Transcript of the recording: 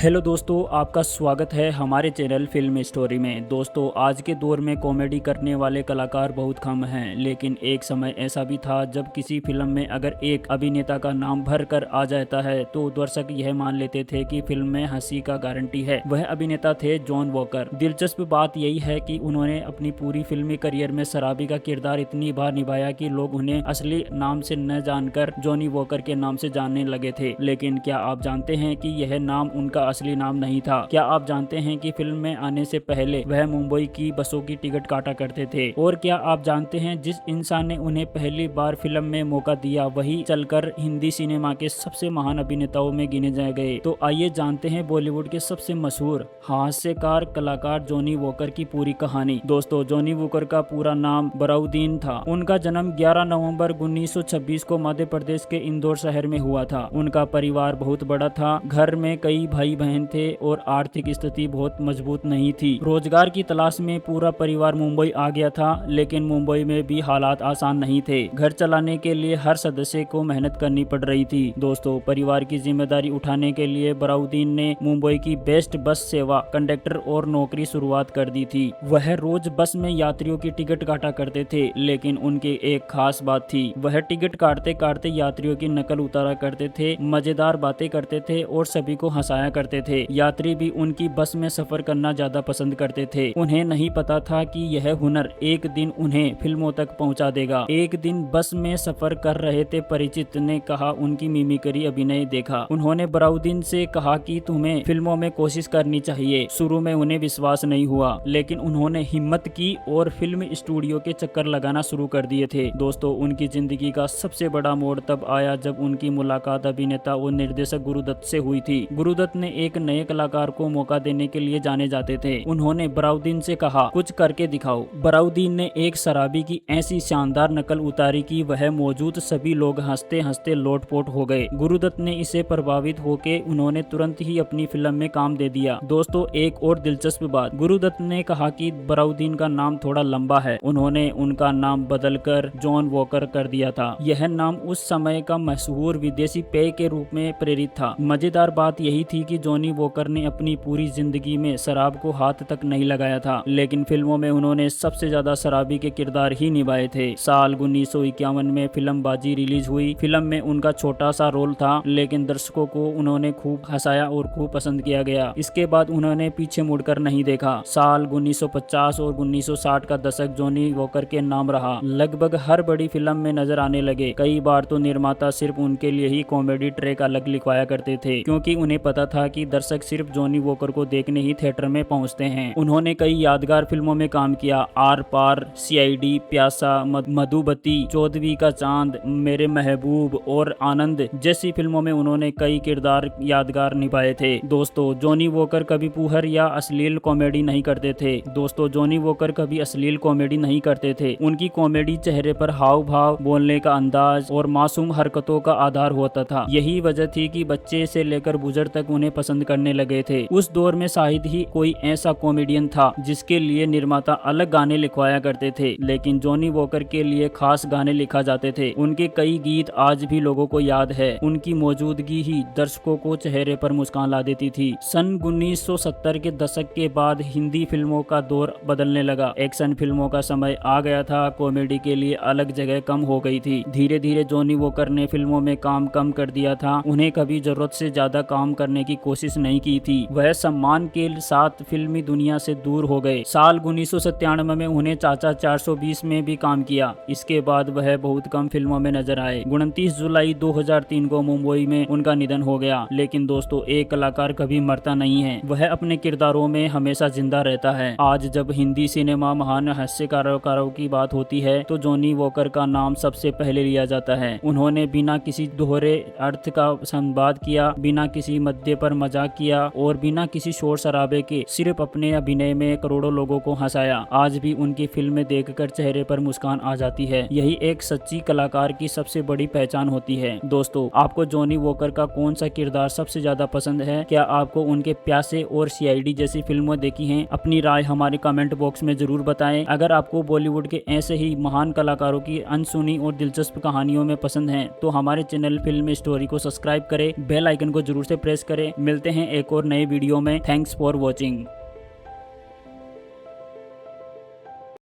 Hello दोस्तों, आपका स्वागत है हमारे चैनल फिल्म स्टोरी में। दोस्तों, आज के दौर में कॉमेडी करने वाले कलाकार बहुत कम हैं, लेकिन एक समय ऐसा भी था जब किसी फिल्म में अगर एक अभिनेता का नाम भर कर आ जाता है तो दर्शक यह मान लेते थे कि फिल्म में हंसी का गारंटी है। वह अभिनेता थे जॉन वॉकर। दिलचस्प बात यही है कि उन्होंने अपनी पूरी फिल्मी करियर में शराबी का किरदार इतनी बार निभाया कि लोग उन्हें असली नाम से न जानकर जॉनी वॉकर के नाम से जानने लगे थे। लेकिन क्या आप जानते हैं कि यह नाम उनका असली नाम नहीं था? क्या आप जानते हैं कि फिल्म में आने से पहले वह मुंबई की बसों की टिकट काटा करते थे? और क्या आप जानते हैं जिस इंसान ने उन्हें पहली बार फिल्म में मौका दिया वही चलकर हिंदी सिनेमा के सबसे महान अभिनेताओं में गिने जा गए? तो आइए जानते हैं बॉलीवुड के सबसे मशहूर हास्यकार कलाकार जॉनी वॉकर की पूरी कहानी। दोस्तों, जॉनी वॉकर का पूरा नाम बराउद्दीन था। उनका जन्म 11 नवंबर 1926 को मध्य प्रदेश के इंदौर शहर में हुआ था। उनका परिवार बहुत बड़ा था। घर में कई भाई बहन थे और आर्थिक स्थिति बहुत मजबूत नहीं थी। रोजगार की तलाश में पूरा परिवार मुंबई आ गया था, लेकिन मुंबई में भी हालात आसान नहीं थे। घर चलाने के लिए हर सदस्य को मेहनत करनी पड़ रही थी। दोस्तों, परिवार की जिम्मेदारी उठाने के लिए बराउद्दीन ने मुंबई की बेस्ट बस सेवा कंडक्टर और नौकरी शुरुआत कर दी थी। वह रोज बस में यात्रियों की टिकट काटा करते थे, लेकिन उनकी एक खास बात थी। वह टिकट काटते काटते यात्रियों की नकल उतारा करते थे, मजेदार बातें करते थे और सभी को हंसाया करते थे। यात्री भी उनकी बस में सफर करना ज्यादा पसंद करते थे। उन्हें नहीं पता था कि यह हुनर एक दिन उन्हें फिल्मों तक पहुंचा देगा। एक दिन बस में सफर कर रहे थे परिचित ने कहा उनकी मिमिक्री अभिनय देखा। उन्होंने बराउद्दीन से कहा कि तुम्हें फिल्मों में कोशिश करनी चाहिए। शुरू में उन्हें विश्वास नहीं हुआ, लेकिन उन्होंने हिम्मत की और फिल्म स्टूडियो के चक्कर लगाना शुरू कर दिए थे। दोस्तों, उनकी जिंदगी का सबसे बड़ा मोड़ तब आया जब उनकी मुलाकात अभिनेता और निर्देशक गुरुदत्त से हुई थी। गुरुदत्त ने एक नए कलाकार को मौका देने के लिए जाने जाते थे। उन्होंने बराउद्दीन से कहा कुछ करके दिखाओ। बराउद्दीन ने एक शराबी की ऐसी शानदार नकल उतारी कि वह मौजूद सभी लोग हंसते हंसते लोटपोट हो गए। गुरुदत्त ने इससे प्रभावित होकर उन्होंने तुरंत ही अपनी फिल्म में काम दे दिया। दोस्तों, एक और दिलचस्प बात, गुरुदत्त ने कहा कि बराउद्दीन का नाम थोड़ा लंबा है। उन्होंने उनका नाम बदलकर जॉन वॉकर कर दिया था। यह नाम उस समय का मशहूर विदेशी पेय के रूप में प्रेरित था। मजेदार बात यही थी कि जॉनी वॉकर ने अपनी पूरी जिंदगी में शराब को हाथ तक नहीं लगाया था, लेकिन फिल्मों में उन्होंने सबसे ज्यादा शराबी के किरदार ही निभाए थे। साल 1951 में फिल्म बाजी रिलीज हुई। फिल्म में उनका छोटा सा रोल था, लेकिन दर्शकों को उन्होंने खूब हंसाया और खूब पसंद किया गया। इसके बाद उन्होंने पीछे मुड़कर नहीं देखा। साल 1950 और 1960 का दशक जॉनी वॉकर के नाम रहा। लगभग हर बड़ी फिल्म में नजर आने लगे। कई बार तो निर्माता सिर्फ उनके लिए ही कॉमेडी ट्रैक अलग लिखवाया करते थे, क्योंकि उन्हें पता था कि दर्शक सिर्फ जॉनी वॉकर को देखने ही थिएटर में पहुंचते हैं। उन्होंने कई यादगार फिल्मों में काम किया। आर पार, सीआईडी, प्यासा, मधुबती, चौदहवीं का चांद, मेरे महबूब और आनंद जैसी फिल्मों में उन्होंने कई किरदार यादगार निभाए थे। दोस्तों, जॉनी वॉकर कभी फूहड़ या अश्लील कॉमेडी नहीं करते थे। जॉनी वॉकर कभी अश्लील कॉमेडी नहीं करते थे। उनकी कॉमेडी चेहरे पर हाव भाव, बोलने का अंदाज और मासूम हरकतों का आधार होता था। यही वजह थी कि बच्चे से लेकर बुजुर्ग तक उन्हें पसंद करने लगे थे। उस दौर में शायद ही कोई ऐसा कॉमेडियन था जिसके लिए निर्माता अलग गाने लिखवाया करते थे, लेकिन जॉनी वॉकर के लिए खास गाने लिखा जाते थे। उनके कई गीत आज भी लोगों को याद है। उनकी मौजूदगी ही दर्शकों को चेहरे पर मुस्कान ला देती थी। सन 1970 के दशक के बाद हिंदी फिल्मों का दौर बदलने लगा। एक्शन फिल्मों का समय आ गया था। कॉमेडी के लिए अलग जगह कम हो गई थी। धीरे धीरे जॉनी वॉकर ने फिल्मों में काम कम कर दिया था। उन्हें कभी जरूरत से ज्यादा काम करने की कोशिश नहीं की थी। वह सम्मान के साथ फिल्मी दुनिया से दूर हो गए। साल 1997 में उन्हें चाचा 420 में भी काम किया। इसके बाद वह बहुत कम फिल्मों में नजर आए। 29 जुलाई 2003 को मुंबई में उनका निधन हो गया। लेकिन दोस्तों, एक कलाकार कभी मरता नहीं है। वह अपने किरदारों में हमेशा जिंदा रहता है। आज जब हिंदी सिनेमा महान हास्य कलाकारों की बात होती है तो जॉनी वॉकर का नाम सबसे पहले लिया जाता है। उन्होंने बिना किसी दोहरे अर्थ का संवाद किया, बिना किसी मध्य पर मजाक किया और बिना किसी शोर शराबे के सिर्फ अपने अभिनय में करोड़ों लोगों को हंसाया। आज भी उनकी फिल्में देखकर चेहरे पर मुस्कान आ जाती है। यही एक सच्ची कलाकार की सबसे बड़ी पहचान होती है। दोस्तों, आपको जॉनी वॉकर का कौन सा किरदार सबसे ज्यादा पसंद है? क्या आपको उनके प्यासे और सीआईडी जैसी फिल्में देखी हैं? अपनी राय हमारे कमेंट बॉक्स में जरूर बताएं। अगर आपको बॉलीवुड के ऐसे ही महान कलाकारों की अनसुनी और दिलचस्प कहानियों में पसंद है तो हमारे चैनल फिल्म स्टोरी को सब्सक्राइब करें, बेल आइकन को जरूर से प्रेस करें। मिलते हैं एक और नए वीडियो में। Thanks for watching.